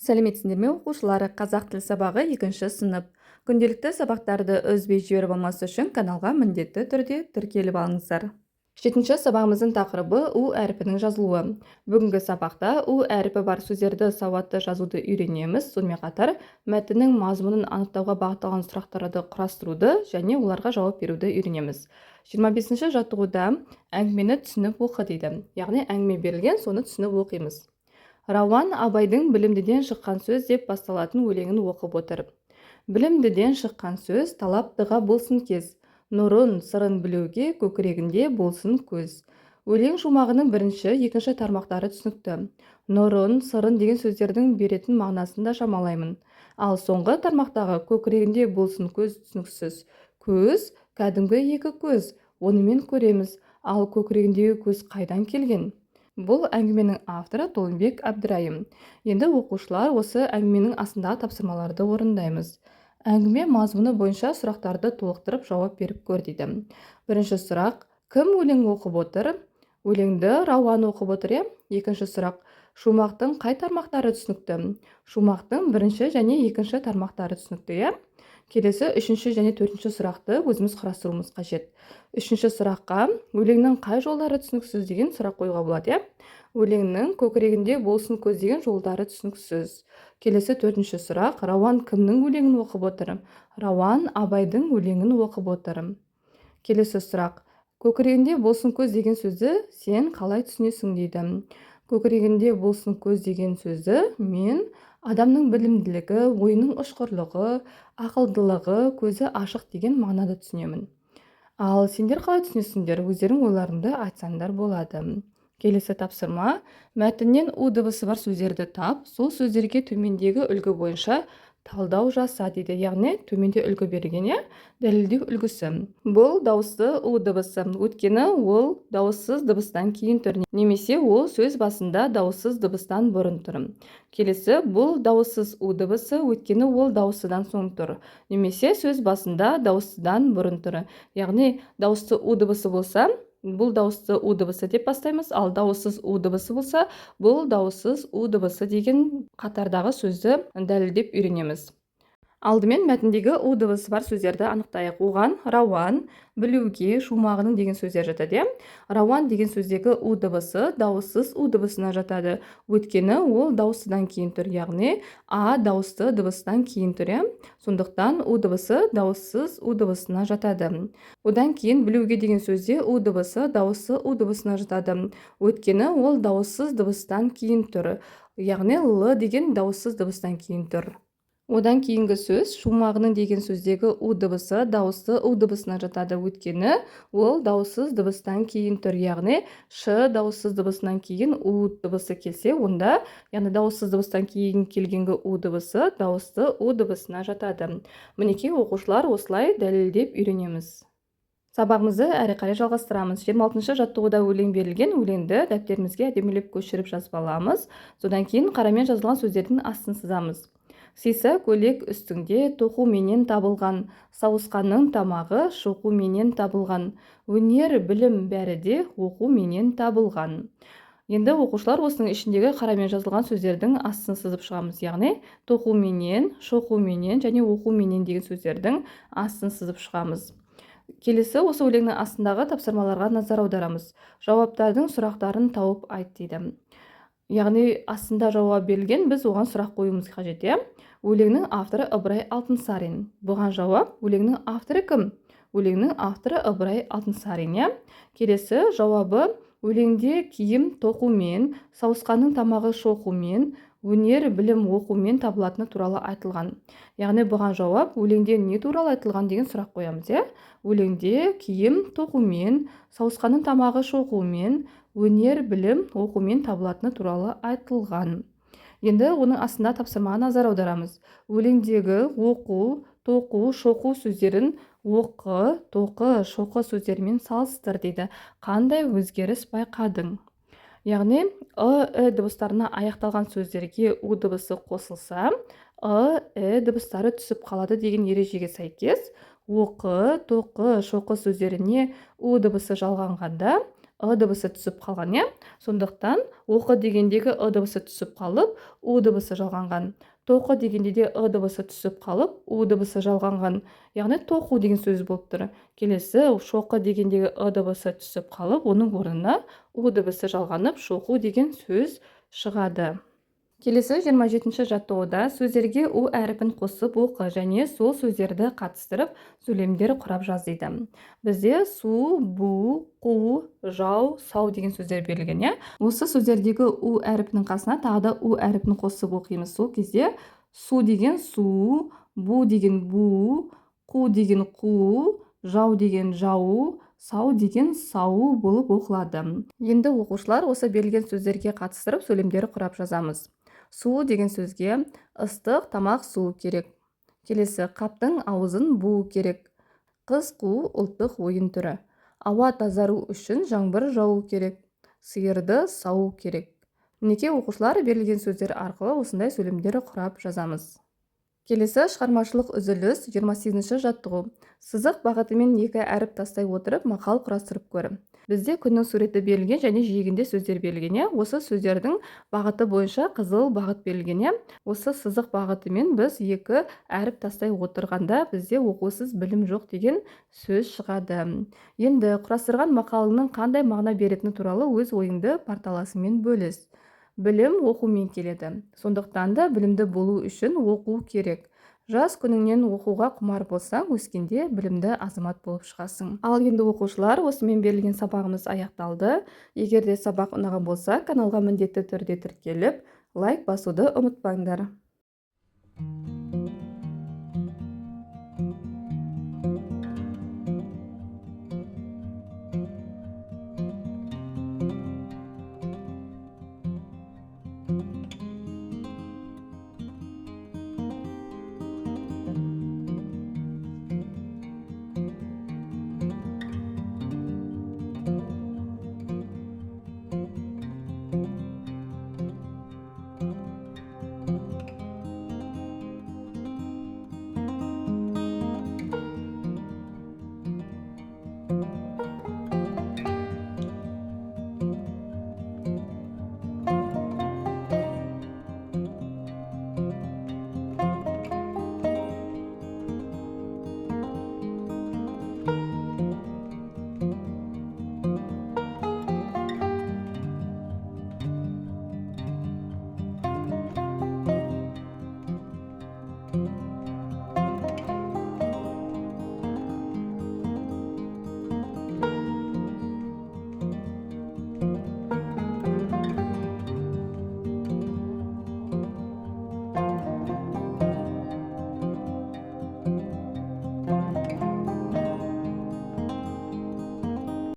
Сәлеметсіңдер ме оқушылары? Қазақ тіл сабағы 2 сынып. Күнделікті сабақтарды үзбей жіберіп алмас үшін каналға міндетті түрде тіркеліп алыңыздар. 7 сабағымыздың тақырыбы У әрпінің жазылуы. Бүгінгі сабақта У әрпі бар сөздерді сауатты жазуды үйренеміз. Сонымен қатар мәтіннің мазмұнын анықтауға бағытталған сұрақтарды құрастыруды және оларға жауап беруді үйренеміз. 25 жаттығуда әңгімені түсініп оқы дейді. Яғни әңгіме берілген, соны түсініп оқимыз. Рауан Абайдың білімдіден шыққан сөз деп басталатын өлеңін оқып отыр. Білімдіден шыққан сөз талаптыға болсын кез. Нұрын, сырын білуге көкірегінде болсын көз. Өлең шумағының бірінші, екінші тармақтары түсінікті. Нұрын, сырын деген сөздердің беретін мағынасын да шамалаймын. Ал соңғы тармақтағы көкірегінде болсын көз түсініксіз. Көз, кәдімгі екі көз. Онымен көреміз. Ал көкірегіндегі көз қайдан келген? Бұл әңгіменің авторы Толымбек Әбдірайым. Енді оқушылар осы әңгіменің астындағы тапсырмаларды орындаймыз. Әңгіме мазмұны бойынша сұрақтарды толықтырып жауап беріп көр дейді. Бірінші сұрақ: кім өлең оқып отыр? Өлеңді Рауан оқып отыр. Екінші сұрақ: шумақтың қай тармақтары түсінікті? Шумақтың бірінші және екінші тармақтары түсінікті. Келесі үшінші және төртінші сұрақты өзіміз қарастыруымыз қажет. Үшінші сұраққа өлеңнің қай жолдары түсініксіз деген сұрақ қоюға болады. Өлеңнің көкірегінде болсын көз деген жолдары түсініксіз. Келесі төртінші сұрақ: Рауан кімнің өлеңін оқып отыр? Рауан Абайдың өлеңін оқып отыр. Келесі сұрақ: көкірегінде болсын көз деген сөзді сен қалай түсінесің дейді. Көкірегінде болсын көз деген сөзді мен адамның білімділігі, ойының ұшқырлығы, ақылдылығы, көзі ашық деген мағынада түсінемін. Ал сендер қалай түсінесіңдер? Өздерің ойларыңды айтсаңдар болады. Келесі тапсырма: мәтіннен У дыбысы бар сөздерді тап, сол сөздерге төмендегі үлгі бойынша талдау жаса дейді. Яғни төменде үлгі берген, дәлелдеу үлгісі. Бұл дауысты У дыбысы, өйткені ол дауыссыз дыбыстан кейін тұр, немесе ол сөз басында дауыссыз дыбыстан бұрын тұр. Келесі: бұл дауыссыз У дыбысы, өйткені ол дауыстыдан соң тұр, немесе сөз басында дауыстыдан бұрын тұр. Яғни дауысты У дыбысы болса, бұл дауысты У дыбысы деп бастаймыз, ал дауыссыз У дыбысы болса, бұл дауыссыз У дыбысы деген қатардағы сөзді дәлелдеп үйренеміз. Алдымен мәтіндегі У дыбысы бар сөздерді анықтайық. Оған Рауан, білуге, шумағының деген сөздер жатады. Рауан деген сөздегі У дыбысы дауыссыз У дыбысына жатады, өйткені ол дауыстыдан кейін тұр, яғни А дауысты дыбыстан кейін тұр. Сондықтан У дыбысы дауыссыз У дыбысына жатады. Одан кейін білуге деген сөзде У дыбысы дауысты У дыбысына жатады, өйткені ол дауыссыз дыбыстан кейін тұр, яғни Л деген дауыссыз дыбыстан кейін тұр. Одан кейінгі сөз шумағының деген сөздегі У дыбысы дауысты У дыбысына жатады, өйткені ол дауыссыз дыбыстан кейін тұр, яғни Ш дауыссыз дыбысынан кейін У дыбысы келсе, онда яғни дауыссыз дыбыстан кейін келгенгі У дыбысы дауысты У дыбысына жатады. Мінекей оқушылар, осылай дәлелдеп үйренеміз. Сабағымызды әрі қарай жалғастырамыз. 26 жаттығуда өлең берілген, өлеңді дәптерімізге әдемілеп көшіріп жазып аламыз. Содан кейін қарамен жазылған сөздердің астын сызамыз. Сиса көйлек үстіңде тоқуменен табылған, сауысқанның тамағы шоқуменен табылған, өнер, білім бәрі де оқуменен табылған. Енді оқушылар осының ішіндегі қарамен жазылған сөздердің астын сызып шығамыз. Яғни тоқуменен, шоқуменен және оқуменен деген сөздердің астын сызып шығамыз. Келесі осы өлеңнің астындағы тапсырмаларға назар аударамыз. Жауаптардың сұрақтарын тауып айт дейді. Яғни астында жауап берілген, біз оған сұрақ қоюымыз қажет. Өлеңнің авторы Ыбырай Алтынсарин. Бұған жауап: өлеңнің авторы кім? Өлеңнің авторы Ыбырай Алтынсарин. Келесі жауабы: өлеңде киім тоқумен, сауысқанның тамағы шоқумен, өнер, білім оқумен табылатыны туралы айтылған. Яғни бұған жауап: өлеңде не туралы айтылған деген сұрақ қоямыз. Өлеңде киім тоқумен, сауысқанның тамағы шоқумен, өнер, білім оқумен табылатыны туралы айтылған. Енді оның астында тапсырмаға назар аударамыз. Өлеңдегі оқу, тоқу, шоқу сөздерін оқы, тоқы, шоқы сөздерімен салыстыр дейді. Қандай өзгеріс байқадың? Яғни Ы дыбыстарына аяқталған сөздерге У дыбысы қосылса, Ы дыбыстары түсіп қалады деген ережеге сәйкес, оқы, тоқы, шоқы сөздеріне У дыбысы жалғанғанда ы дыбысы түсіп қалған, иә. Сондықтан оқы дегендегі ы дыбысы түсіп қалып, у дыбысы жалғанған. Тоқы дегенде де ы дыбысы түсіп қалып, у дыбысы жалғанған. Яғни тоқу деген сөз болып тұр. Келесі шоқы дегендегі ы дыбысы түсіп қалып, оның орнына у дыбысы жалғанып, шоқу деген сөз шығады. Келесі 27-ші жаттығуда сөздерге у әріпін қосып оқы және сол сөздерді қатыстырып сөйлемдер құрап жаз дейді. Бізде су, бу, қу, жау, сау деген сөздер берілген, иә. Осы сөздердегі у әріпінің қасына тағы да у әріпін қосып оқимыз. Сол кезде су деген су, бу деген бу, қу деген қу, жау деген жау, сау деген сау болып оқылады. Енді оқушылар осы берілген сөздерге қатыстырып сөйлемдер құрап жазамыз. Су деген сөзге ыстық тамақ су керек. Келесі қаптың аузын буу керек. Қыз қуу ұлттық ойын түрі. Ауа тазару үшін жаңбыр жауу керек. Сиырды сауу керек. Мінекей оқушылар берілген сөздер арқылы осындай сөйлемдер құрап жазамыз. Келесі шығармашылық үзіліс 28-ші жаттығу. Сызық бағытымен екі әріп тастай отырып мақал құрастырып көр. Бізде күннің суреті берілген және жиегінде сөздер берілген. Осы сөздердің бағыты бойынша қызыл бағыт берілген. Осы сызық бағытымен біз екі әріп тастай отырғанда бізде оқусыз білім жоқ деген сөз шығады. Енді құрастырған мақалыңның қандай мағына беретіні туралы өз ойыңды порталасымен бөліс. Білім оқумен келеді. Сондықтан да білімді болу үшін оқу керек. Жас күніңнен оқуға құмар болсаң, өскенде білімді азамат болып шығасың. Ал енді оқушылар, осымен берілген сабағымыз аяқталды. Егер де сабақ ұнаған болса, каналға міндетті түрде тіркеліп, лайк басуды ұмытпаңдар.